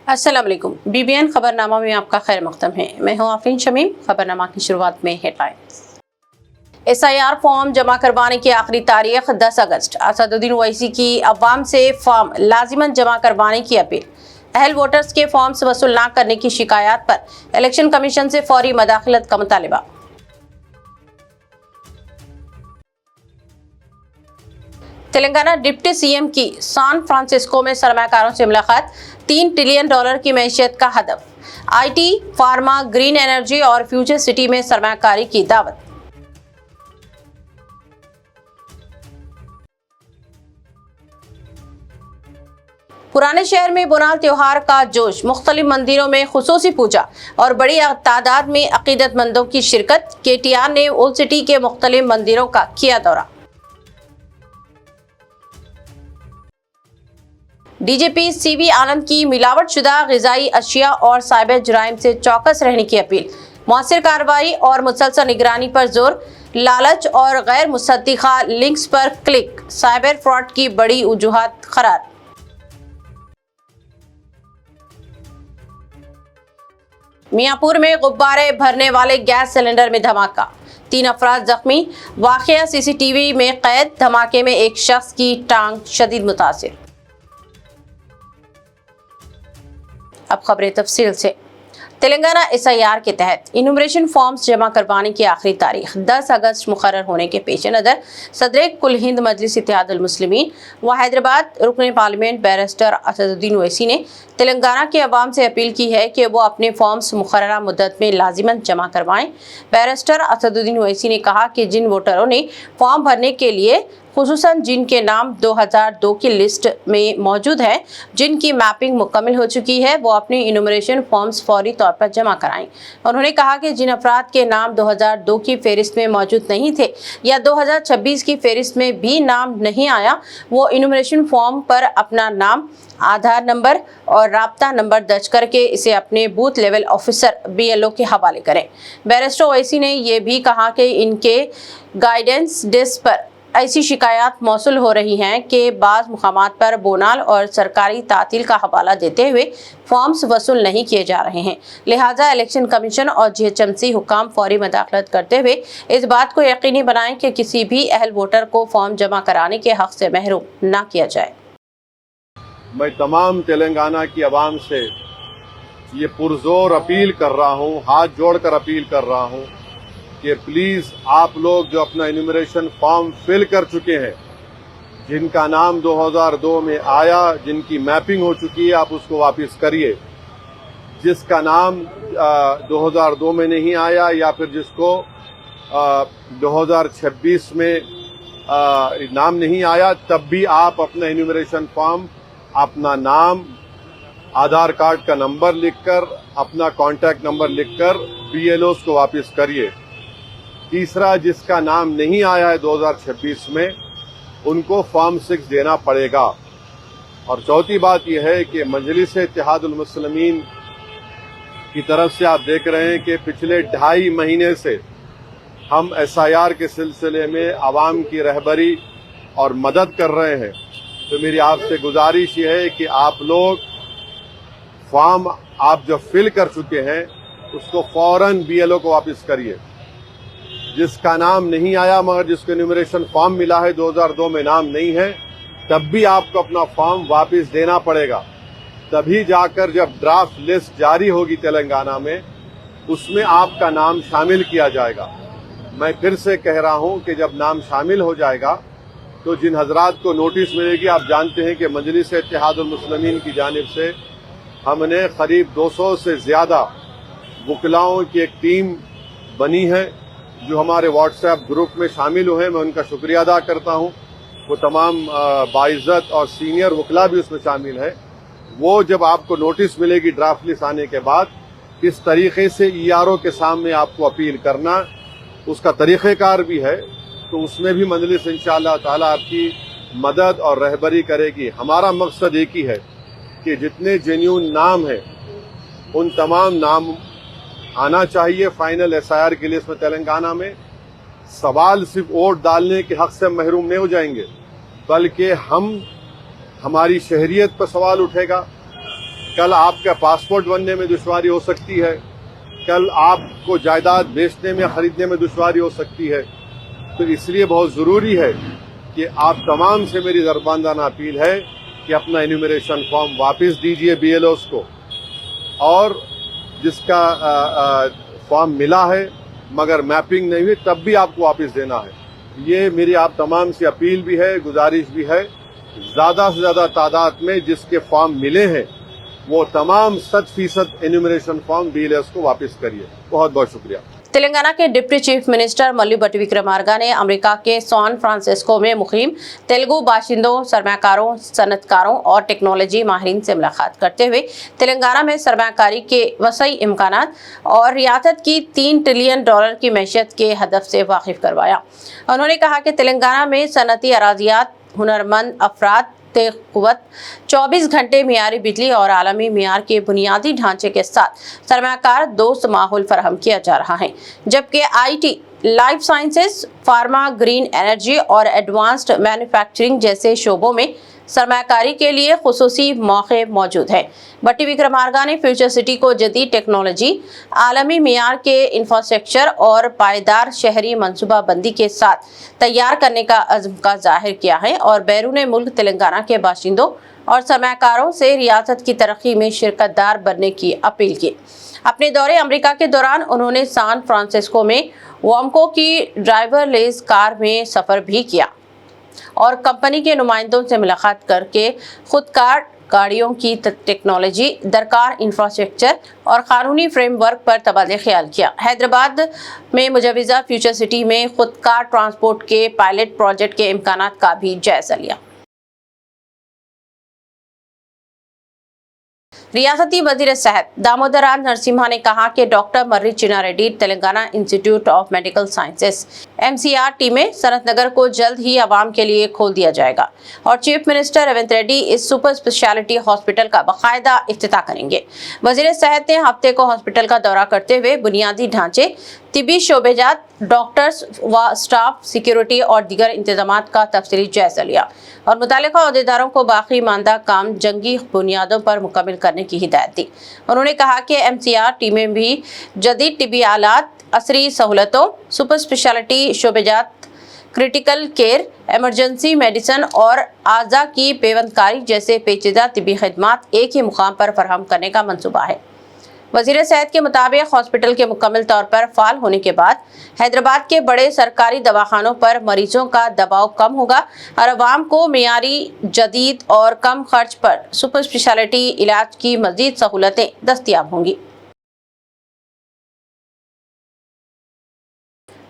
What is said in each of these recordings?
अस्सलाम वालेकुम। BBN खबरनामा में आपका खैर मक़दम है। मैं हूं आफरीन शमीम। खबरनामा की शुरुआत में हेडलाइंस। SIR फॉर्म जमा करवाने की आखिरी तारीख 10 अगस्त। असदुद्दीन ओवैसी की अवाम से फॉर्म लाजिमन जमा करवाने की अपील। अहल वोटर्स के फॉर्म्स वसूल न करने की शिकायत पर इलेक्शन कमीशन से फौरी मदाखलत का मुतालिबा। तेलंगाना डिप्टी CM की सैन फ्रांसिस्को में सरमाकारों से मुलाकात। $3 ट्रिलियन की मैशियत का हदफ। IT, फार्मा, ग्रीन एनर्जी और फ्यूचर सिटी में सरमाकारी की दावत। पुराने शहर में बोनाल त्योहार का जोश। मुख्तलिफ मंदिरों में खुसूसी पूजा और बड़ी तादाद में अकीदतमंदों की शिरकत। KTR ने ओल्ड सिटी के मुख्तलिफ मंदिरों का किया दौरा। DGP CV आनंद की मिलावटशुदा ग़िज़ाई अशिया और साइबर जराइम से चौकस रहने की अपील। मौसर कार्रवाई और मुसलसल निगरानी पर जोर। लालच और गैर मुसद्दिक़ा लिंक्स पर क्लिक साइबर फ्रॉड की बड़ी वजूहात करार। मियाँपुर में गुब्बारे भरने वाले गैस सिलेंडर में धमाका। 3 अफराद जख्मी। वाक़या CCTV में कैद। धमाके में एक शख्स की टांग शदीद मुतासिर। अब खबरें तफसील से। तेलंगाना SIR के तहत इनुमरेशन फॉर्म्स जमा करवाने की आखिरी तारीख 10 अगस्त मुकर्रर होने के पेश नज़र सदर कुल हिंद मजलिस इत्तेहादुल मुस्लिमीन व हैदराबाद रुकन पार्लियामेंट बैरिस्टर असदुद्दीन ओवैसी ने तेलंगाना के अवाम से अपील की है कि वो अपने फॉर्म्स मुकर्ररा मुद्दत में लाजिमन जमा करवाएं। बैरिस्टर असदुद्दीन ओवैसी ने कहा कि जिन वोटरों ने फॉर्म भरने के लिए खुसूसन जिनके नाम 2002 की लिस्ट में मौजूद है, जिनकी मैपिंग मुकम्मल हो चुकी है, वो अपने इनुमरेशन फॉर्म्स फौरी तौर पर जमा कराएं। उन्होंने कहा कि जिन अफराद के नाम 2002 की फहरिस्त में मौजूद नहीं थे या 2026 की फहरिस्त में भी नाम नहीं आया, वो इनुमरेशन फॉर्म पर अपना नाम, आधार नंबर और राब्ता नंबर दर्ज करके इसे अपने बूथ लेवल ऑफिसर BLO के हवाले करें। बैरिस्टर ओवैसी ने यह भी कहा कि इनके गाइडेंस डेस्क पर ऐसी शिकायत मौसूल हो रही हैं कि बाज़ मुकामात पर बोनाल और सरकारी तातील का हवाला देते हुए फॉर्म्स वसूल नहीं किए जा रहे हैं। लिहाजा इलेक्शन कमीशन और GHMC हुकाम फौरी मदाखलत करते हुए इस बात को यकीनी बनाएं कि किसी भी अहल वोटर को फॉर्म जमा कराने के हक से महरूम न किया जाए। मैं तमाम तेलंगाना की आवाम से ये पुरजोर अपील कर रहा हूँ, हाथ जोड़कर अपील कर रहा हूँ कि प्लीज आप लोग जो अपना इन्यूमरेशन फॉर्म फिल कर चुके हैं, जिनका नाम 2002 में आया, जिनकी मैपिंग हो चुकी है, आप उसको वापस करिए। जिसका नाम 2002 में नहीं आया या फिर जिसको 2026 में नाम नहीं आया, तब भी आप अपना इन्यूमरेशन फॉर्म, अपना नाम, आधार कार्ड का नंबर लिखकर, अपना कॉन्टैक्ट नंबर लिखकर BLOs को वापस करिए। तीसरा, जिसका नाम नहीं आया है 2026 में, उनको फॉर्म 6 देना पड़ेगा। और चौथी बात यह है कि मजलिस इत्तेहादुल मुस्लिमीन की तरफ से आप देख रहे हैं कि पिछले 2.5 महीने से हम SIR के सिलसिले में आवाम की रहबरी और मदद कर रहे हैं। तो मेरी आपसे गुजारिश ये है कि आप लोग फॉर्म आप जो फिल कर चुके हैं उसको फौरन BLO को वापस करिए। जिसका नाम नहीं आया मगर जिसको इन्यूमरेशन फॉर्म मिला है 2002 में नाम नहीं है, तब भी आपको अपना फॉर्म वापस देना पड़ेगा। तभी जाकर जब ड्राफ्ट लिस्ट जारी होगी तेलंगाना में, उसमें आपका नाम शामिल किया जाएगा। मैं फिर से कह रहा हूं कि जब नाम शामिल हो जाएगा तो जिन हजरात को नोटिस मिलेगी, आप जानते हैं कि मजलिस इत्तेहादुल मुस्लिमीन की जानिब से हमने करीब 200 से ज़्यादा वकलाओं की एक टीम बनी है जो हमारे व्हाट्सएप ग्रुप में शामिल हुए हैं। मैं उनका शुक्रिया अदा करता हूं। वो तमाम बाइज्जत और सीनियर वकला भी उसमें शामिल है। वो जब आपको नोटिस मिलेगी ड्राफ्ट लिस्ट आने के बाद, किस तरीके से ERO के सामने आपको अपील करना, उसका तरीक़ेकार भी है, तो उसमें भी मजलिस इंशाअल्लाह ताला आपकी मदद और रहबरी करेगी। हमारा मकसद एक ही है कि जितने जेन्युइन नाम हैं उन तमाम नाम आना चाहिए फाइनल SIR की लिस्ट में तेलंगाना में। सवाल सिर्फ वोट डालने के हक से महरूम नहीं हो जाएंगे, बल्कि हमारी शहरियत पर सवाल उठेगा, कल आपका पासपोर्ट बनने में दुश्वारी हो सकती है, कल आपको जायदाद बेचने में खरीदने में दुश्वारी हो सकती है। तो इसलिए बहुत ज़रूरी है कि आप तमाम से मेरी दरबानदाना अपील है कि अपना एन्यूमरेशन फॉर्म वापस दीजिए BLOs को, और जिसका फॉर्म मिला है मगर मैपिंग नहीं हुई तब भी आपको वापस देना है। ये मेरी आप तमाम से अपील भी है, गुजारिश भी है, ज़्यादा से ज़्यादा तादाद में जिसके फॉर्म मिले हैं वो तमाम 100% एन्यूमरेशन फॉर्म BLOs को वापस करिए। बहुत बहुत शुक्रिया। तेलंगाना के डिप्टी चीफ मिनिस्टर मल्लू भट्टी विक्रमार्का ने अमेरिका के सैन फ्रांसिस्को में मुकीम तेलुगु बाशिंदों, सरमाकारों, सनतकारों और टेक्नोलॉजी माहिरीन से मुलाकात करते हुए तेलंगाना में सरमाकारी के वसी इम्कानात और रियासत की $3 ट्रिलियन की मैशियत के हदफ से वाकिफ करवाया। उन्होंने कहा कि तेलंगाना में सनती अराजियात, हुनरमंद अफराद, कुव्वत, 24 घंटे मियारी बिजली और आलमी मियार के बुनियादी ढांचे के साथ सरमाकार दोस्त माहौल फराहम किया जा रहा है, जबकि IT, life sciences, pharma, green energy और एडवांस्ड मैन्युफैक्चरिंग जैसे शोबों में सरमाकारी के लिए खुसूसी मौके मौजूद है। भट्टी विक्रमार्का ने फ्यूचर सिटी को जदीद टेक्नोलॉजी, आलमी मियार के इंफ्रास्ट्रक्चर और पायदार शहरी मनसूबाबंदी के साथ तैयार करने का अज़्म का जाहिर किया है और बैरून मुल्क तेलंगाना के बाशिंदों और सरमाकारों से रियासत की तरक्की में शिरकतदार बनने की अपील की। अपने दौरे अमेरिका के दौरान उन्होंने सैन फ्रांसिस्को में वॉमको की ड्राइवरलेस कार में सफ़र भी किया और कंपनी के नुमाइंदों से मुलाकात करके खुदकार गाड़ियों की टेक्नोलॉजी, दरकार इंफ्रास्ट्रक्चर और कानूनी फ्रेमवर्क पर तबादला ख्याल किया। हैदराबाद में मुजव्वज़ा फ्यूचर सिटी में खुदकार ट्रांसपोर्ट के पायलट प्रोजेक्ट के इम्कानात का भी जायजा लिया। रियासती वजीर सेहत दामोदर नरसिम्हा ने कहा कि doctor Murray Chinna Reddy Telangana institute of medical sciences MCR टीमें सनत नगर को जल्द ही आवाम के लिए खोल दिया जाएगा और चीफ मिनिस्टर रेवंत रेड्डी इस सुपर स्पेशलिटी हॉस्पिटल का बाकायदा इफ्तिताह करेंगे। वजीर सेहत ने हफ्ते को हॉस्पिटल का दौरा करते हुए बुनियादी ढांचे, तिबी शोबेजात, डॉक्टर्स व स्टाफ, सिक्योरिटी और दीगर इंतजामात का तफसीली जायजा लिया और मुतालिका अहदेदारों को बाकी मानदा काम जंगी बुनियादों पर मुकम्मल करने की हिदायत दी। उन्होंने कहा कि MCR टीमें भी जदीद तिबी आलात, असरी सहूलतों, सुपर स्पेशलिटी शोबेजात, क्रिटिकल केयर, एमरजेंसी मेडिसिन और आज़ा की पेवंदकारी जैसे पेचीदा तिबी खिदमात एक ही मुकाम पर फराहम करने का मंसूबा है। वजीर सेहत के मुताबिक हॉस्पिटल के मुकम्मल तौर पर फाल होने के बाद हैदराबाद के बड़े सरकारी दवाखानों पर मरीजों का दबाव कम होगा और अवाम को मियारी, जदीद और कम खर्च पर सुपर स्पेशलिटी इलाज की मजीद सहूलतें दस्तियाब होंगी।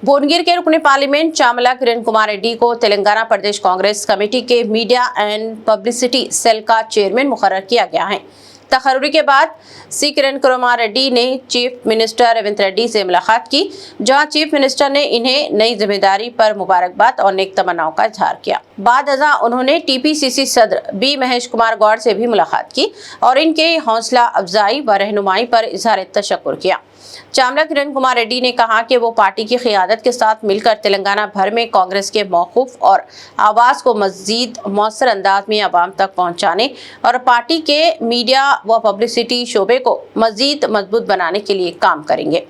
भुवनगिर के रुकने पार्लियामेंट चामला किरण कुमार रेड्डी को तेलंगाना प्रदेश कांग्रेस कमेटी के मीडिया एंड पब्लिसिटी सेल का चेयरमैन मुकर्रर किया गया है। तकर्रुरी के बाद सी किरण कुमार रेड्डी ने चीफ मिनिस्टर रेवंत रेड्डी से मुलाकात की, जहां चीफ मिनिस्टर ने इन्हें नई जिम्मेदारी पर मुबारकबाद और नेक तमन्नाओं का इजहार किया। बाद अज़ा उन्होंने TPCC सदर B महेश कुमार गौड़ से भी मुलाकात की और इनके हौसला अफजाई व रहनुमाई पर इजहार तशक्कुर किया। चामला किरण कुमार रेड्डी ने कहा कि वो पार्टी की क़ियादत के साथ मिलकर तेलंगाना भर में कांग्रेस के मौक़ूफ़ और आवाज़ को मज़ीद मौसर अंदाज में आवाम तक पहुँचाने और पार्टी के मीडिया व पब्लिसिटी शोबे को मज़ीद मजबूत बनाने के लिए काम करेंगे।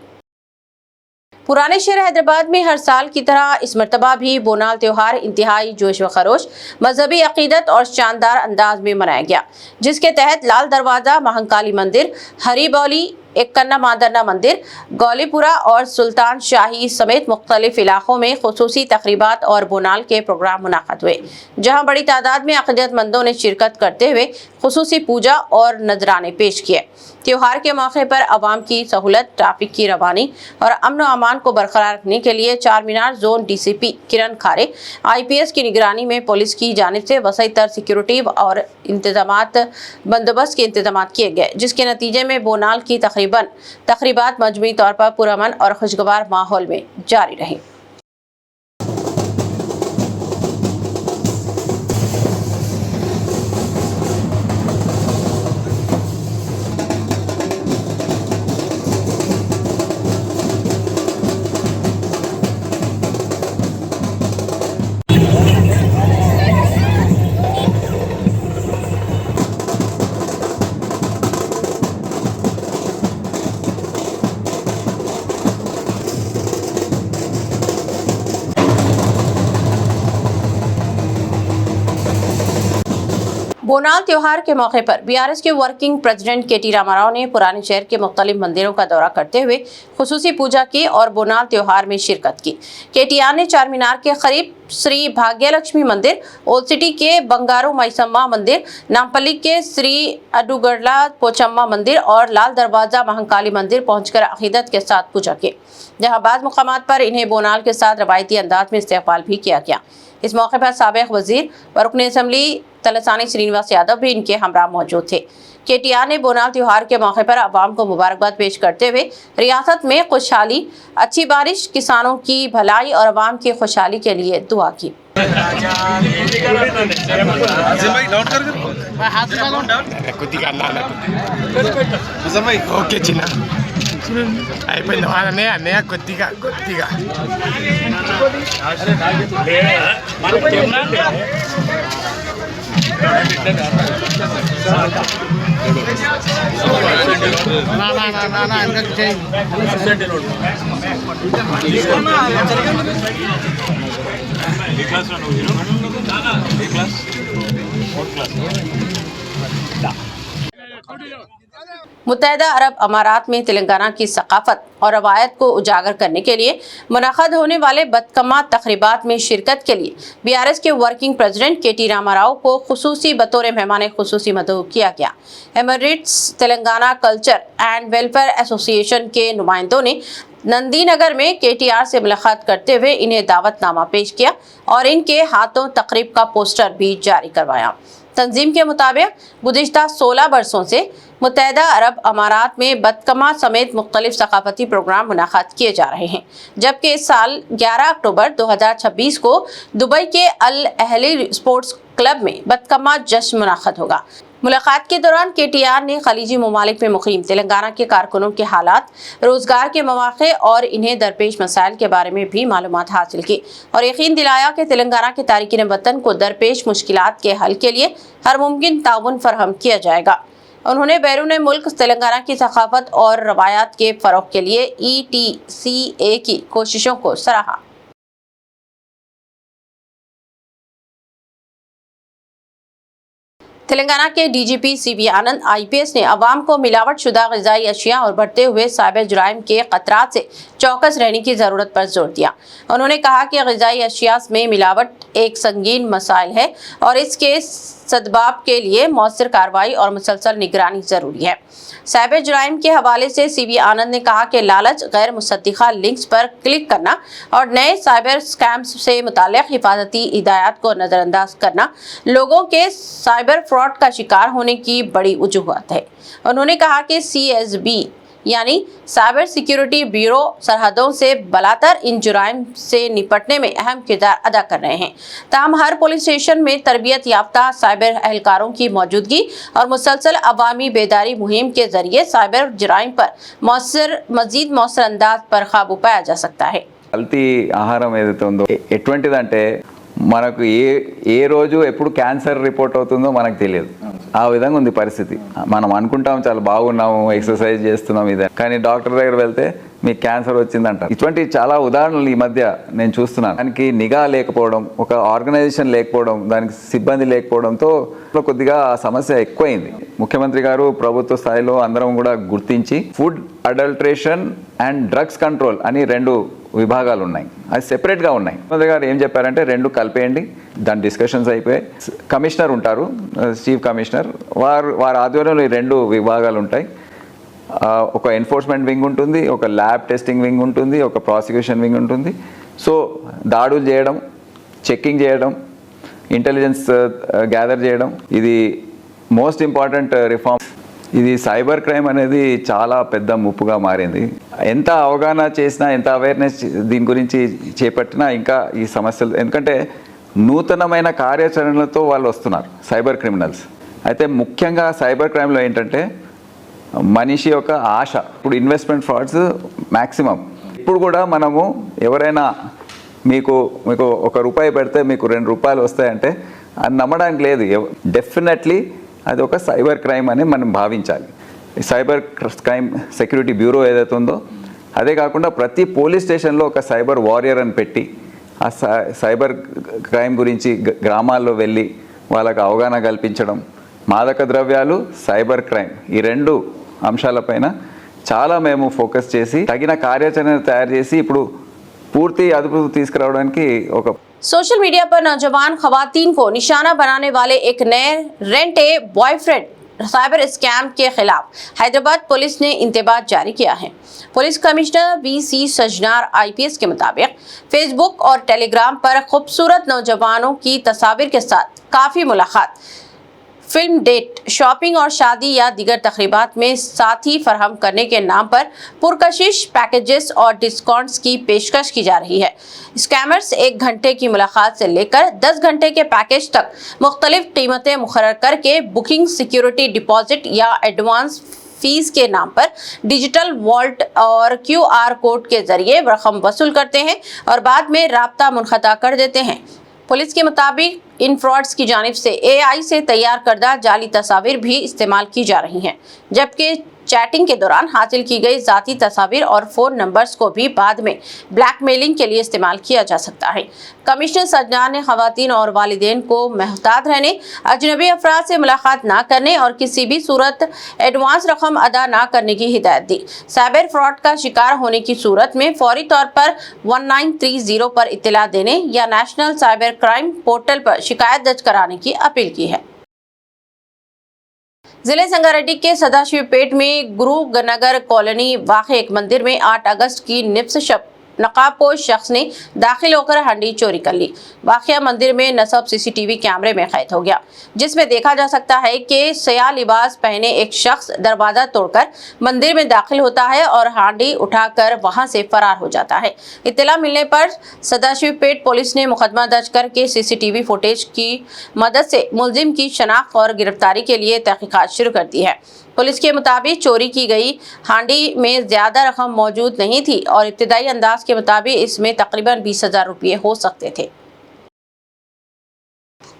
पुराने शहर हैदराबाद में हर साल की तरह इस मरतबा भी बोनाल त्योहार इंतहाई जोश व खरोश, मजहबी अकीदत और शानदार अंदाज में मनाया गया, जिसके तहत लाल दरवाज़ा, महंकाली मंदिर, हरीबौली, एक कन्ना मादरना मंदिर, गौलीपुरा और सुल्तान शाही समेत मुख्तलिफ इलाकों में खुसूसी तकरीबात और बोनाल के प्रोग्राम मुनाक़द हुए, जहां बड़ी तादाद में अक़ीदतमंदों ने शिरकत करते हुए खुसूसी पूजा और नजराने पेश किए। त्योहार के मौके पर आवाम की सहूलत, ट्रैफिक की रवानी और अमन व अमान को बरकरार रखने के लिए चार मीनार जोन DCP किरण खारे IPS की निगरानी में पुलिस की जानिब से वसी तर सिक्योरिटी और इंतजामात बंदोबस्त के इंतजाम किए गए, जिसके नतीजे में बोनाल की तकरीबात मजमूई तौर पर पुरअमन और खुशगवार माहौल में जारी रही। बोनाल त्योहार के मौके पर बीआरएस के वर्किंग प्रेसिडेंट केटी रामाराव ने पुराने शहर के मुख्तलिफ मंदिरों का दौरा करते हुए खुसूसी पूजा की और बोनाल त्योहार में शिरकत की। केटीआर ने चार मीनार के करीब श्री भाग्यलक्ष्मी मंदिर, ओल्ड सिटी के बंगारू मैसम्मा मंदिर, नामपल्ली के श्री अडुगड़ला पोचम्मा मंदिर और लाल दरवाजा महाकाली मंदिर पहुंचकर अकीदत के साथ पूजा की, जहां बाद मुकामात पर इन्हें बोनाल के साथ रवायती अंदाज में इस्तकबाल भी किया गया। इस मौके पर साबिक वजीर व रुकन असम्बली तलसानी श्रीनिवास यादव भी इनके हमरा मौजूद थे। केटीआर ने बोनाल त्योहार के मौके पर आवाम को मुबारकबाद पेश करते हुए रियासत में खुशहाली, अच्छी बारिश, किसानों की भलाई और आवाम की खुशहाली के लिए दुआ की। అయిపోయింది అన్నయ్య కొద్దిగా मुत्तहदा अरब अमारात में तेलंगाना की सकाफत और रवायत को उजागर करने के लिए मुनक़द होने वाले बदकमा तक़रीबात में शिरकत के लिए बीआरएस के वर्किंग प्रेसिडेंट केटी रामाराव को खुसूसी बतौर मेहमान खुसूसी मदऊ किया गया। Emirates Telangana culture and welfare association के नुमाइंदों ने नंदीनगर में केटीआर से मुलाकात करते हुए इन्हें दावतनामा पेश किया और इनके हाथों तकरीब का पोस्टर भी जारी करवाया। तंजीम के मुताबिक गुज़िश्ता 16 बरसों से मुत्तहदा अरब अमारात में बदकमा समेत मुख्तलिफ सकाफती प्रोग्राम मुनाक़द किए जा रहे हैं, जबकि इस साल 11 अक्टूबर 2026 को दुबई के अल अहली स्पोर्ट्स क्लब में बदकमा जश्न मुनाक़द होगा। मुलाकात के दौरान केटीआर ने खलीजी ममालिक में मुकीम तेलंगाना के कारकुनों के हालात, रोजगार के मौक़े और इन्हें दरपेश मसाइल के बारे में भी मालूमात हासिल की और यकीन दिलाया कि तेलंगाना के तारिकीन वतन को दरपेश मुश्किलात के हल के लिए हर मुमकिन ताउन फराहम किया जाएगा। उन्होंने बैरून मुल्क तेलंगाना की सकाफत और रवायात के फ़रोग़ के लिए ETCA की कोशिशों को सराहा। तेलंगाना के डीजीपी CB आनंद IPS ने अवाम को मिलावट शुदा ग़िज़ाई अशिया और बढ़ते हुए साइबर जुराइम के ख़तरात से चौकस रहने की ज़रूरत पर जोर दिया। उन्होंने कहा कि ग़िज़ाई अशिया में मिलावट एक संगीन मसाइल है और इसके सदबाब के लिए मौसर कार्रवाई और मुसलसल निगरानी ज़रूरी है। साइबर जुराइम के हवाले से CB आनंद ने कहा कि लालच, गैर मुसद्दिक़ा लिंक्स पर क्लिक करना और नए साइबर स्कैम्स से मुताल्लिक़ हिफाजती हिदायत को नज़रअंदाज करना लोगों के साइबर फ्रॉड का शिकार होने की बड़ी वजूहत है। उन्होंने कहा कि CSB यानी साइबर सिक्योरिटी ब्यूरो सरहदों से बलातर इन जुराइम से निपटने में अहम किरदार अदा कर रहे हैं। ताहम हर पुलिस स्टेशन में तरबियत याफ्ता साइबर एहलकारों की मौजूदगी और मुसलसल अवामी बेदारी मुहिम के जरिए साइबर जुराइम पर मजीद मौसर अंदाज पर काबू पाया जा सकता है। కల్తీ ఆహారం ఏదైతే ఉందో ఎటువంటిదంటే మనకు ఏ రోజు ఎప్పుడు క్యాన్సర్ రిపోర్ట్ అవుతుందో మనకు తెలియదు. ఆ విధంగా ఉంది పరిస్థితి. మనం అనుకుంటాం చాలా బాగున్నాము, ఎక్సర్సైజ్ చేస్తున్నాం ఇదే, కానీ డాక్టర్ దగ్గర వెళ్తే మీకు క్యాన్సర్ వచ్చిందంట. ఇటువంటి చాలా ఉదాహరణలు ఈ మధ్య నేను చూస్తున్నాను. దానికి నిఘా లేకపోవడం, ఒక ఆర్గనైజేషన్ లేకపోవడం, దానికి సిబ్బంది లేకపోవడంతో కొద్దిగా ఆ సమస్య ఎక్కువైంది. ముఖ్యమంత్రి గారు ప్రభుత్వ స్థాయిలో అందరం కూడా గుర్తించి food adulteration and drugs control అని 2 విభాగాలు ఉన్నాయి. అది సెపరేట్గా ఉన్నాయి. ముఖ్యమంత్రి గారు ఏం చెప్పారంటే 2 కలిపేయండి. దాని డిస్కషన్స్ అయిపోయి కమిషనర్ ఉంటారు, చీఫ్ కమిషనర్, వారి ఆధ్వర్యంలో ఈ 2 విభాగాలు ఉంటాయి. ఒక ఎన్ఫోర్స్మెంట్ వింగ్ ఉంటుంది, ఒక ల్యాబ్ టెస్టింగ్ వింగ్ ఉంటుంది, ఒక ప్రాసిక్యూషన్ వింగ్ ఉంటుంది. సో దాడులు చేయడం, చెక్కింగ్ చేయడం, ఇంటెలిజెన్స్ గ్యాదర్ చేయడం, ఇది మోస్ట్ ఇంపార్టెంట్ రిఫార్మ్. ఇది సైబర్ క్రైమ్ అనేది చాలా పెద్ద ముప్పుగా మారింది. ఎంత అవగాహన చేసినా, ఎంత అవేర్నెస్ దీని గురించి చేపట్టినా ఇంకా ఈ సమస్యలు, ఎందుకంటే నూతనమైన కార్యాచరణలతో వాళ్ళు వస్తున్నారు సైబర్ క్రిమినల్స్. అయితే ముఖ్యంగా సైబర్ క్రైమ్లో ఏంటంటే మనిషి యొక్క ఆశ. ఇప్పుడు ఇన్వెస్ట్మెంట్ ఫ్రాడ్స్ మ్యాక్సిమం. ఇప్పుడు కూడా మనము ఎవరైనా మీకు ₹1 పెడితే మీకు ₹2 వస్తాయంటే అది నమ్మడానికి లేదు. డెఫినెట్లీ అది ఒక సైబర్ క్రైమ్ అని మనం భావించాలి. సైబర్ క్రైమ్ సెక్యూరిటీ బ్యూరో ఏదైతే ఉందో అదే కాకుండా ప్రతి పోలీస్ స్టేషన్లో ఒక సైబర్ వారియర్ అని పెట్టి ఆ సైబర్ క్రైమ్ గురించి గ్రామాల్లో వెళ్ళి వాళ్ళకి అవగాహన కల్పించడం, మాదక ద్రవ్యాలు, సైబర్ క్రైమ్ ఈ రెండు అంశాలపైన చాలా మేము ఫోకస్ చేసి తగిన కార్యాచరణ తయారు చేసి ఇప్పుడు పూర్తి అదుపు తీసుకురావడానికి ఒక सोशल मीडिया पर नौजवान खवातीन को निशाना बनाने वाले एक नए rent a boyfriend cyber scam के खिलाफ हैदराबाद पुलिस ने इंतबाह जारी किया है। Police commissioner VC Sajjanar IPS के मुताबिक फेसबुक और टेलीग्राम पर खूबसूरत नौजवानों की तस्वीर के साथ काफ़ी मुलाकात, फिल्म डेट, शॉपिंग और शादी या दीगर तकरीबात में साथी फराहम करने के नाम पर पुरकशिश पैकेजेस और डिस्काउंट्स की पेशकश की जा रही है। स्कैमर्स 1 घंटे की मुलाकात से लेकर 10 घंटे के पैकेज तक मुख्तलिफ कीमतें मुकर्रर करके बुकिंग, सिक्योरिटी डिपॉजिट या एडवांस फीस के नाम पर डिजिटल वॉल्ट और QR कोड के जरिए रकम वसूल करते हैं और बाद में राब्ता मुनक़ता कर देते हैं। पुलिस के मुताबिक इन फ्रॉड्स की जानिब से AI से तैयार करदा जाली तस्वीर भी इस्तेमाल की जा रही हैं, जबकि चैटिंग के दौरान हासिल की गई ज़ाती तस्वीर और फ़ोन नंबर्स को भी बाद में ब्लैकमेलिंग के लिए इस्तेमाल किया जा सकता है। कमिश्नर सजनार ने ख़वातीन और वालिदैन को महतात रहने, अजनबी अफराद से मुलाकात ना करने और किसी भी सूरत एडवांस रकम अदा ना करने की हिदायत दी। साइबर फ्रॉड का शिकार होने की सूरत में फौरी तौर पर 1930 पर इत्तला देने या नेशनल साइबर क्राइम पोर्टल पर शिकायत दर्ज कराने की अपील की है। जिले संगारेड्डी के सदाशिवपेट में गुरु नगर कॉलोनी वाक़ एक मंदिर में 8 अगस्त की निफ्स शब नकाबपोश शख्स ने दाखिल होकर हंडी चोरी कर ली। वाक़या मंदिर में नस्ब CCTV कैमरे में कैद हो गया, जिसमें देखा जा सकता है कि सयाह लिबास पहने एक शख्स दरवाज़ा तोड़कर मंदिर में दाखिल होता है और हांडी उठाकर वहां से फरार हो जाता है। इत्तला मिलने पर सदाशिवपेट पुलिस ने मुकदमा दर्ज करके CCTV फुटेज की मदद से मुलजिम की शनाख्त और गिरफ्तारी के लिए तहकीकात शुरू कर दी है। पुलिस के मुताबिक चोरी की गई हांडी में ज़्यादा रकम मौजूद नहीं थी और इब्तदाई अंदाज के मुताबिक इसमें तकरीबन 20,000 रुपये हो सकते थे।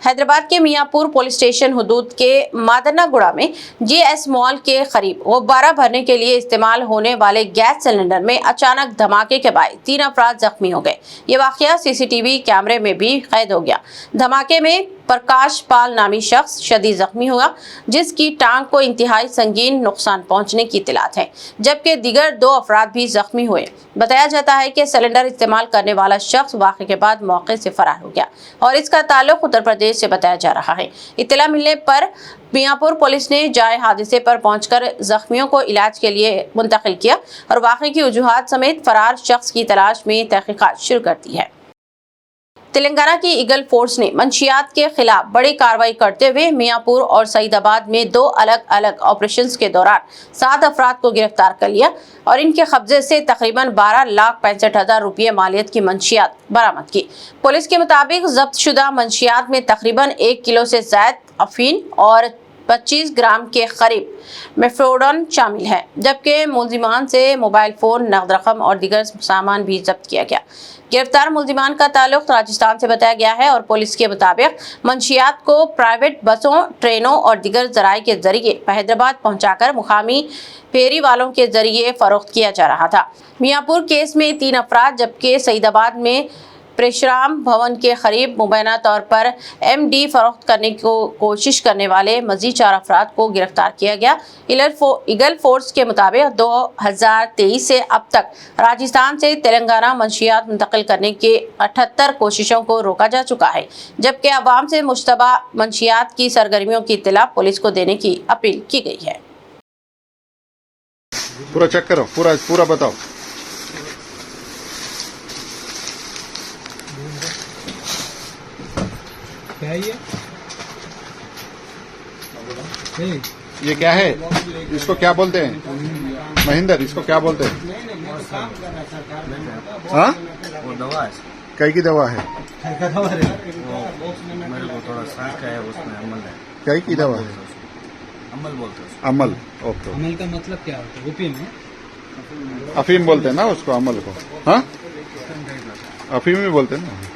हैदराबाद के मियाँपुर पुलिस स्टेशन हदूद के मादनागुड़ा में GS मॉल के करीब गुब्बारा भरने के लिए इस्तेमाल होने वाले गैस सिलेंडर में अचानक धमाके के बाद 3 अफराद जख्मी हो गए। ये वाक़या CCTV कैमरे में भी कैद हो गया। धमाके में प्रकाश पाल नामी शख्स शदीद जख्मी हुआ, जिसकी टांग को इंतहाई संगीन नुकसान पहुंचने की इत्तलात है, जबकि दीगर 2 अफराद भी जख्मी हुए। बताया जाता है कि सिलेंडर इस्तेमाल करने वाला शख्स वाक़े के बाद मौके से फरार हो गया और इसका ताल्लुक उत्तर प्रदेश से बताया जा रहा है। इत्तला मिलने पर मियाँपुर पुलिस ने जाए हादसे पर पहुंचकर जख्मियों को इलाज के लिए मुंतकिल किया और वाक़े की वजूहात समेत फरार शख्स की तलाश में तहकीकात शुरू कर दी है। तेलंगाना की ईगल फोर्स ने मंशियात के खिलाफ बड़ी कार्रवाई करते हुए मियाँपुर और सईदाबाद में 2 अलग अलग ऑपरेशंस के दौरान 7 अफराद को गिरफ्तार कर लिया और इनके कब्जे से तकरीबन 12,65,000 रुपये मालियत की मंशियात बरामद की। पुलिस के मुताबिक जब्त शुदा मंशियात में तकरीबन 1 किलो से ज़ायद अफीन और 25 ग्राम के करीब मेफ्रोडन शामिल है, जबकि मुलजिमान से मोबाइल फ़ोन, नकद रकम और दीगर सामान भी जब्त किया गया। गिरफ्तार मुलजिमान का ताल्लुक राजस्थान से बताया गया है और पुलिस के मुताबिक मंशियात को प्राइवेट बसों, ट्रेनों और दीगर जराये के जरिए हैदराबाद पहुंचाकर मुकामी फेरी वालों के जरिए फरोख्त किया जा रहा था। मियाँपुर केस में 3 अफराद, जबकि सईदाबाद में प्रेशराम भवन के करीब मुबैना तौर पर MD फरोख्त करने को कोशिश करने वाले मजीद 4 अफराद को गिरफ्तार किया गया। ईगल फोर्स के मुताबिक 2023 से अब तक राजस्थान से तेलंगाना मंशियात मुंतकिल करने के 78 कोशिशों को रोका जा चुका है, जबकि अवाम से मुश्तबा मंशियात की सरगर्मियों की इत्तला पुलिस को देने की अपील की गई है। पूरा चेक करो, पूरा बताओ। क्या है ये? ये क्या है? इसको क्या बोलते हैं? महेंद्र, इसको क्या बोलते हैं? हाँ? वो दवा है। कई की दवा है? वो मेरे को थोड़ा सांस का है, उसमें अमल है। कई की दवा है? अमल बोलते हैं उसको। अमल, ओके। अमल का मतलब क्या होता है? ओपीएम है। अफीम बोलते हैं ना उसको, अमल को। हाँ, अफीम ही बोलते हैं ना।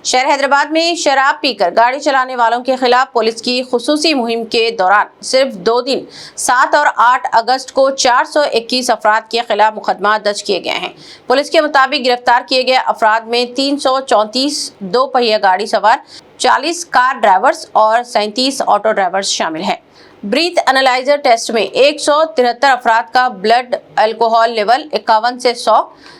शहर हैदराबाद में शराब पीकर गाड़ी चलाने वालों के खिलाफ पुलिस की खुसूसी मुहिम के दौरान सिर्फ 2 दिन 7 और 8 अगस्त को 421 अफराद के खिलाफ मुकदमा दर्ज किए गए हैं। पुलिस के मुताबिक गिरफ्तार किए गए अफराद में 334 दो पहिया गाड़ी सवार, 40 कार ड्राइवर्स और 37 ऑटो ड्राइवर्स शामिल हैं। ब्रीथ एनालाइजर टेस्ट में 173 अफराद का ब्लड अल्कोहल लेवल 51 से 100,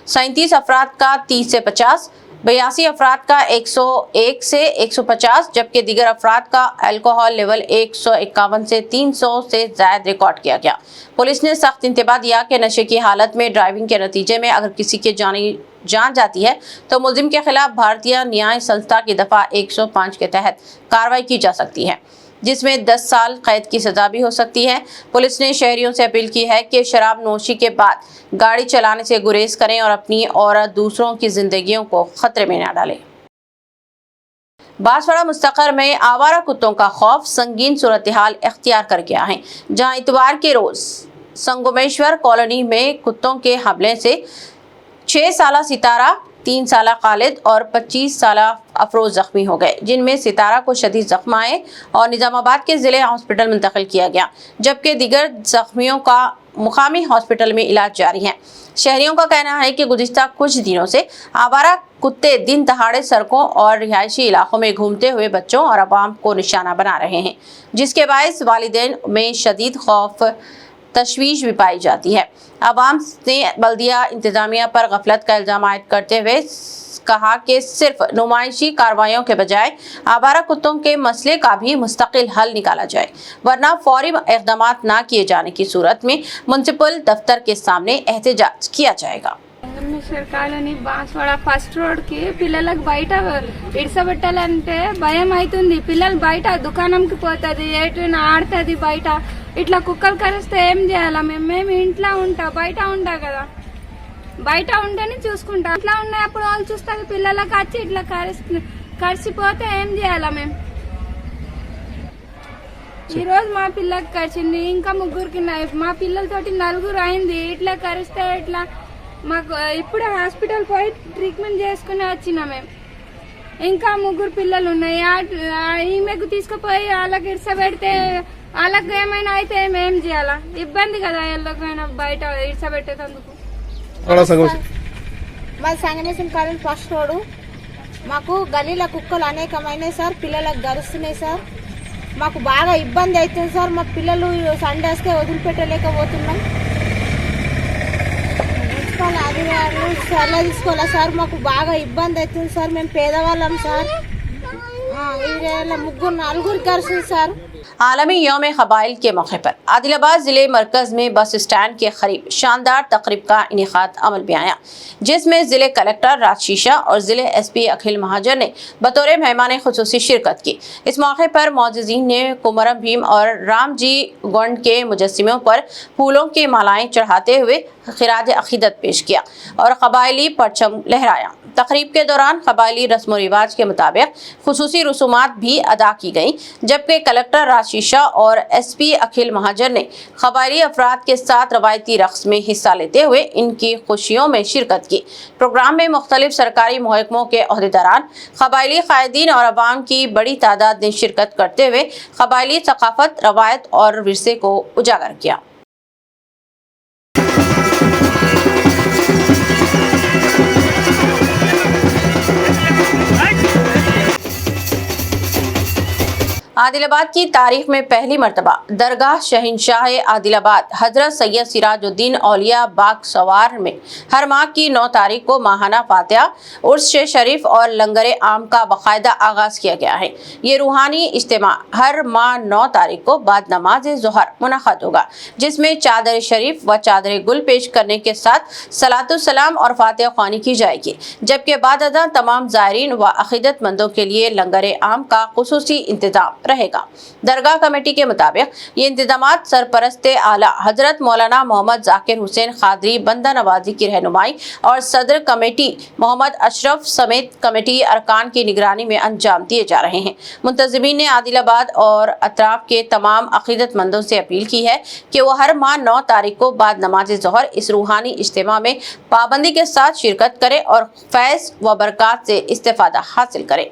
37 अफराद का 30 से 50, 82 अफराद का 101 से 150, जबकि दीगर अफराद का अल्कोहल लेवल 151 से 300 से ज्यादा रिकॉर्ड किया गया। पुलिस ने सख्त इंतबाह दिया कि नशे की हालत में ड्राइविंग के नतीजे में अगर किसी की जान जाती है तो मुलजिम के खिलाफ भारतीय न्याय संस्था की दफा 105 के तहत कार्रवाई की जा सकती है, जिसमें 10 साल कैद की सजा भी हो सकती है। पुलिस ने शहरियों से अपील की है कि शराब नोशी के बाद गाड़ी चलाने से गुरेज करें और अपनी और दूसरों की जिंदगियों को खतरे में न डालें। बांसवाड़ा मुस्तकर में आवारा कुत्तों का खौफ संगीन सूरत हाल इख्तियार कर गया है, जहां इतवार के रोज संगमेश्वर कॉलोनी में कुत्तों के हमले से 6 साला सितारा, 3 साला खालिद और 25 साला अफरोज जख्मी हो गए, जिनमें सितारा को शदीद जख्म आए और निजामाबाद के जिले हॉस्पिटल मुंतकिल किया गया, जबकि दीगर जख्मियों का मुकामी हॉस्पिटल में इलाज जारी है। शहरियों का कहना है कि गुज़िश्ता कुछ दिनों से आवारा कुत्ते दिन दहाड़े सड़कों और रिहायशी इलाकों में घूमते हुए बच्चों और अवाम को निशाना बना रहे हैं, जिसके बायस वालिदैन में शदीद खौफ तशवीश भी पाई जाती है। अवाम ने बल्दिया इंतजामिया पर गफलत का इल्जाम आयद करते हुए कहा कि सिर्फ नुमाइशी कार्रवाइयों के बजाय आवारा कुत्तों के मसले का भी मुस्तकिल हल निकाला जाए, वरना फौरी इक़दाम ना किए जाने की सूरत में म्युनिसिपल दफ्तर के सामने एहतजाज किया जाएगा। కాలనీ బాన్స్వాడ ఫస్ట్ రోడ్ కి పిల్లలకు బయట ఇడ్సబెట్టాలంటే భయం అవుతుంది. పిల్లలు బయట దుకాణంకి పోతుంది, ఎటునా ఆడుతుంది బయట. ఇట్లా కుక్కలు కరిస్తే ఏం చేయాలా? మేము ఇంట్లో ఉంటా, బయట ఉంటా కదా, బయట ఉంటేనే చూసుకుంటా. ఇట్లా ఉన్నప్పుడు వాళ్ళు చూస్తారు, పిల్లలకు వచ్చి ఇట్లా కరిసిపోతే ఏం చేయాలా? మేము ఈ రోజు మా పిల్లకి కరిచింది, ఇంకా ముగ్గురికి మా పిల్లలతోటి 4 అయింది. ఇట్లా కరిస్తే ఇట్లా మాకు ఇప్పుడు హాస్పిటల్ పోయి ట్రీట్మెంట్ చేసుకుని వచ్చినా. మేము ఇంకా 3 పిల్లలు ఉన్నాయి. ఈమెకు తీసుకుపోయి వాళ్ళకి ఇడ్సబెడితే వాళ్ళకి ఏమైనా అయితే మేం చేయాలా? ఇబ్బంది కదా ఎవరికైనా బయట ఇడ్సబెట్టేందుకు. మా సంగమేశ్వరం కాలనీ ఫస్ట్ రోడ్ మాకు గలీల కుక్కలు అనేకమైనాయి సార్. పిల్లలకు గరుస్తున్నాయి సార్. మాకు బాగా ఇబ్బంది అవుతుంది సార్. మా పిల్లలు సండే వస్తే వదిలిపెట్టలేకపోతున్నాం. అధికారులు సలహా తీసుకోవాలా సార్? మాకు బాగా ఇబ్బంది అవుతుంది సార్. మేము పేదవాళ్ళం సార్. ముగ్గురు 4 గర్ల్స్ సార్. आलमी यौम क़बाइल के मौके पर आदिलाबाद ज़िले मरकज़ में बस स्टैंड के करीब शानदार तकरीब का इनेकाद अमल में आया, जिसमें ज़िले कलेक्टर राजशीशा और ज़िले SP अखिल महाजन ने बतौर मेहमान खुसूसी शिरकत की। इस मौके पर मौजूदीन ने कुमरम भीम और राम जी गोंड के मुजस्सिमों पर फूलों की मालाएं चढ़ाते हुए खिराज अकीदत पेश किया और कबायली परचम लहराया। तकरीब के दौरान कबायली रस्म व रिवाज के मुताबिक खुसूसी रसूमात भी अदा की गई, जबकि कलेक्टर राजशीशा और SP अखिल महाजन ने कबायली अफराद के साथ रवायती रक्स में हिस्सा लेते हुए इनकी खुशियों में शिरकत की। प्रोग्राम में मुख्तलिफ सरकारी महकमों के अहदेदारान, कबायली कायदीन और अवाम की बड़ी तादाद ने शिरकत करते हुए कबायली सकाफत, रवायत और विरसे को उजागर किया। आदिलाबाद की तारीख में पहली मरतबा दरगाह शहनशाह आदिलाबाद हजरत सैयद सिराजुद्दीन औलिया बाग सवार में हर माह की 9 तारीख को माहाना फातिहा, उर्स शरीफ और लंगर आम का बाकायदा आगाज किया गया है। ये रूहानी इज्तिमा हर माह 9 तारीख को बाद नमाज ज़ोहर मुनक़द होगा, जिसमें चादर शरीफ व चादर गुल पेश करने के साथ सलातुल सलाम और फातिहा ख़्वानी की जाएगी, जबकि बाद अज़ान तमाम ज़ायरीन व अक़ीदतमंदों के लिए लंगर आम का खुसूसी इंतज़ाम रहेगा। दरगाह कमेटी के मुताबिक ये इंतजामात सरपरस्ते आला हजरत मौलाना मोहम्मद जाकिर हुसैन खादरी बंदा नवाजी की रहनुमाई और सदर कमेटी मोहम्मद अशरफ समेत कमेटी अरकान की निगरानी में अंजाम दिए जा रहे हैं। मुंतजिमीन ने आदिलाबाद और अतराफ के तमाम अकीदतमंदों से अपील की है कि वो हर माह 9 तारीख को बाद नमाज ज़ोहर इस रूहानी इज्तिमा में पाबंदी के साथ शिरकत करें और फैज़ व बरक़ात से इस्तिफ़ादा हासिल करें।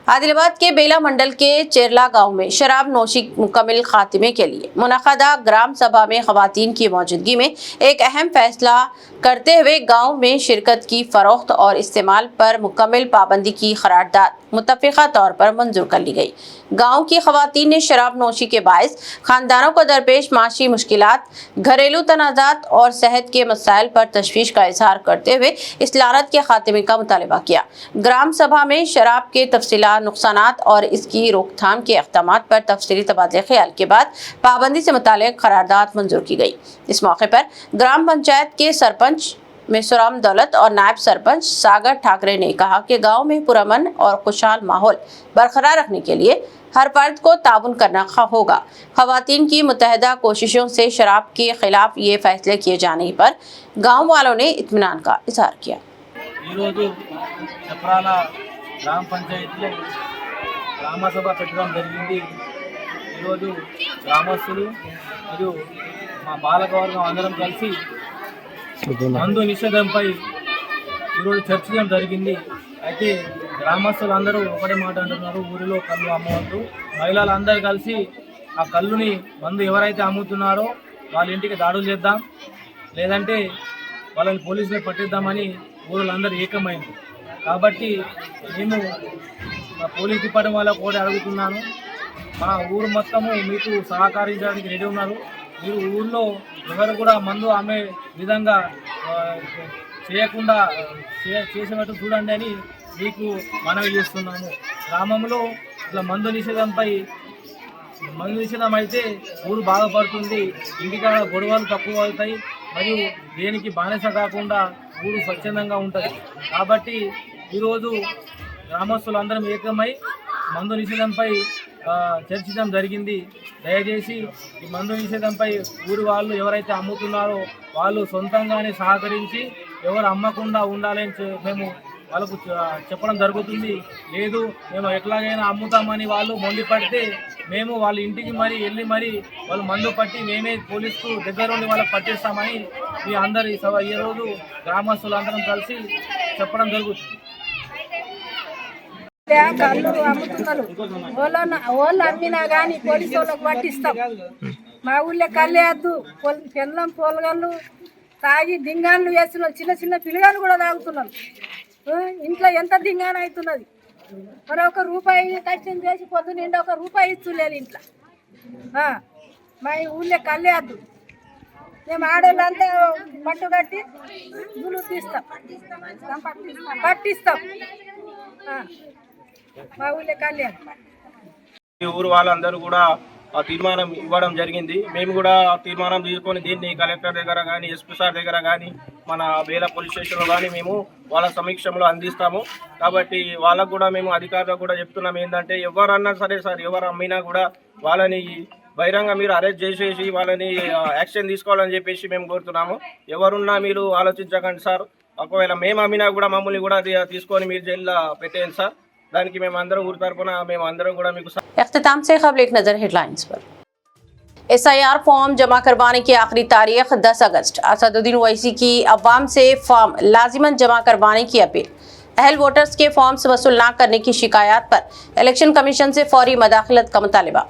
आदिलाबाद के बेला मंडल के चेरला गांव में शराब नोशी मुकम्मल खात्मे के लिए मुनक़दा ग्राम सभा में ख़वातीन की मौजूदगी में एक अहम फैसला करते हुए गांव में शिरकत की फ़रोख्त और इस्तेमाल पर मुकम्मल पाबंदी की करारदाद मुत्तफ़िक़ा तौर पर मंजूर कर ली गई। गांव की ख़वातीन ने शराब नोशी के बायस ख़ानदानों को दरपेश माशी मुश्किलात, घरेलू तनाज़ात और सेहत के मसाइल पर तशवीश का इजहार करते हुए इस लानत के खात्मे का मुतालबा किया। ग्राम सभा में शराब के तफसीलात, नुकसानात और इसकी रोकथाम के इक़दामात पर तफसीली तबादले ख्याल के बाद पाबंदी से मुताल्लिक़ करारदाद मंजूर की गई। इस मौके पर ग्राम पंचायत के सरपंच मेसुराम दौलत और नायब सरपंच सागर ठाकरे ने कहा कि गांव में पुरअमन और खुशहाल माहौल बरकरार रखने के लिए हर फर्द को ताउन करना होगा। ख़वातीन की मुतहदा कोशिशों से शराब के खिलाफ ये फैसले किए जाने पर गाँव वालों ने इत्मीनान का इजहार किया। గ్రామ పంచాయతీలో గ్రామసభ పెట్టడం జరిగింది। ఈరోజు గ్రామస్తులు మరియు మా బాలకవర్గం అందరం కలిసి మందు నిషేధంపై ఈరోజు చర్చించడం జరిగింది। అయితే గ్రామస్తులు అందరూ ఒకటే మాట అంటున్నారు, ఊరిలో కళ్ళు అమ్మవద్దు, మహిళలందరూ కలిసి ఆ కళ్ళుని మందు ఎవరైతే అమ్ముతున్నారో వాళ్ళ ఇంటికి దాడులు చేద్దాం, లేదంటే వాళ్ళని పోలీసులు పట్టిద్దామని ఊళ్ళందరూ ఏకమైంది। కాబట్టి మేము మా పోలీస్ డిపార్ట్మెంట్ వాళ్ళకు కూడా అడుగుతున్నాను, మా ఊరు మొత్తము మీకు సహకరించడానికి రెడీ ఉన్నారు। మీరు ఊళ్ళో ఎవరు కూడా మందు అమ్మే విధంగా చేయకుండా చేసేటట్టు చూడండి అని మీకు మనవి చేస్తున్నాము। గ్రామంలో ఇట్లా మందు నిషేధం అయితే ఊరు బాగుపడుతుంది, ఇంటికాడ గొడవలు తక్కువ అవుతాయి, మరియు దేనికి బానిస కాకుండా ఊరు స్వచ్ఛందంగా ఉంటుంది। కాబట్టి ఈరోజు గ్రామస్తులందరం ఏకమై మందు నిషేధంపై చర్చించడం జరిగింది। దయచేసి ఈ మందు నిషేధంపై ఊరి వాళ్ళు ఎవరైతే అమ్ముతున్నారో వాళ్ళు సొంతంగానే సహకరించి ఎవరు అమ్మకుండా ఉండాలని మేము వాళ్ళకు చెప్పడం జరుగుతుంది। లేదు మేము ఎట్లాగైనా అమ్ముతామని వాళ్ళు మొండిపడితే మేము వాళ్ళ ఇంటికి వెళ్ళి వాళ్ళు మందు పట్టి మేమే పోలీసుకు దగ్గరుండి వాళ్ళకి పట్టిస్తామని ఈ అందరి ఈరోజు గ్రామస్తులందరం కలిసి చెప్పడం జరుగుతుంది। కళ్ళు అమ్ముతున్నారు, వాళ్ళు అమ్మినా కానీ పోలీసు వాళ్ళకి పట్టిస్తాం। మా ఊళ్ళో కళ్ళే వద్దు, పెళ్ళం పోలగాళ్ళు తాగి దింగాన్లు వేస్తున్నారు, చిన్న చిన్న పిల్లగాళ్ళు కూడా తాగుతున్నారు। ఇంట్లో ఎంత దింగాన అవుతున్నది, మరి ₹1 కష్టం చేసి పొద్దు నిండా ₹1 ఇస్తులేదు ఇంట్లో। మా ఊళ్ళో కళ్ళే వద్దు, మేము ఆడవాళ్ళంతా పట్టుకట్టి గుళ్ళు తీస్తాం, పట్టిస్తాం। మా ఊళ్ళో కళ్ళే ఈ ఊరు వాళ్ళందరూ కూడా ఆ తీర్మానం ఇవ్వడం జరిగింది। మేము కూడా తీర్మానం తీసుకొని దీన్ని కలెక్టర్ దగ్గర కానీ ఎస్పీ సార్ దగ్గర కానీ మన బేలా పోలీస్ స్టేషన్లో కానీ మేము వాళ్ళ సమీక్షంలో అందిస్తాము। కాబట్టి వాళ్ళకు కూడా మేము అధికారులకు కూడా చెప్తున్నాం ఏంటంటే ఎవరన్నా సరే సార్, ఎవరు అమ్మినా కూడా వాళ్ళని బహిరంగ మీరు అరెస్ట్ చేసేసి వాళ్ళని యాక్షన్ తీసుకోవాలని చెప్పేసి మేము కోరుతున్నాము। ఎవరున్నా మీరు ఆలోచించకండి సార్, ఒకవేళ మేము అమ్మినా కూడా మమ్మల్ని కూడా తీసుకొని మీరు జైల్లో పెట్టేయండి సార్। దానికి మేము అందరం ఊరి తరపున మేము అందరం కూడా మీకు इख्तिताम से ख़बर एक नज़र हेडलाइंस पर। SIR फॉर्म जमा करवाने की आखिरी तारीख 10 अगस्त। असदुद्दीन ओवैसी की अवाम से फॉर्म लाजिमन जमा करवाने की अपील। अहल वोटर्स के फॉर्म्स वसूल न करने की शिकायत पर इलेक्शन कमीशन से फौरी मदाखलत का मुतालबा।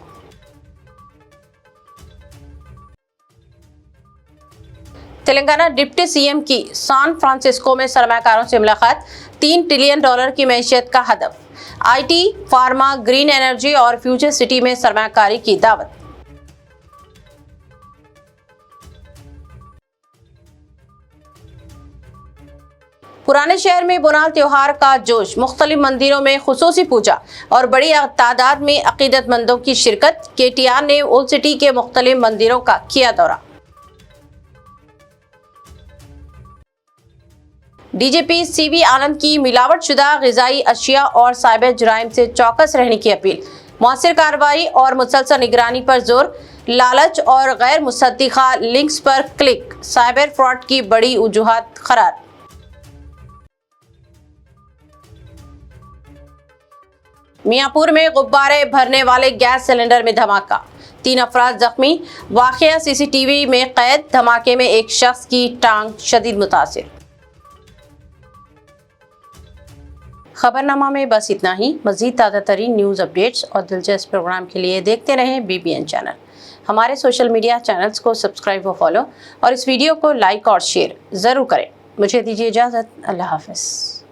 तेलंगाना डिप्टी सीएम की सैन फ्रांसिस्को में सरमाकारों से मुलाकात। $3 ट्रिलियन की मैशियत का हदफ। IT, फार्मा, ग्रीन एनर्जी और फ्यूचर सिटी में सरमाकारी की दावत। पुराने शहर में बुनाल त्योहार का जोश। मुख्तलिफ मंदिरों में खुसूसी पूजा और बड़ी तादाद में अकीदतमंदों की शिरकत। KTR ने ओल्ड सिटी के मुख्तलिफ मंदिरों का किया दौरा। डीजीपी सीवी आनंद की मिलावटशुदा ग़िज़ाई अशिया और साइबर जुराइम से चौकस रहने की अपील। मौसर कार्रवाई और मुसलसल निगरानी पर जोर। लालच और गैर मुसद्दिक़ा लिंक्स पर क्लिक, साइबर फ्रॉड की बड़ी वजूहात करार। मियाँपुर में गुब्बारे भरने वाले गैस सिलेंडर में धमाका, 3 अफराद जख्मी। वाक़या सीसीटीवी में कैद। धमाके में एक शख्स की टांग शदीद मुतासिर। खबरनामा में बस इतना ही। मज़ीद ताज़ा तरीन न्यूज़ अपडेट्स और दिलचस्प प्रोग्राम के लिए देखते रहें BBN चैनल। हमारे सोशल मीडिया चैनल्स को सब्सक्राइब व फॉलो और इस वीडियो को लाइक और शेयर ज़रूर करें। मुझे दीजिए इजाज़त। अल्लाह हाफ़िज़।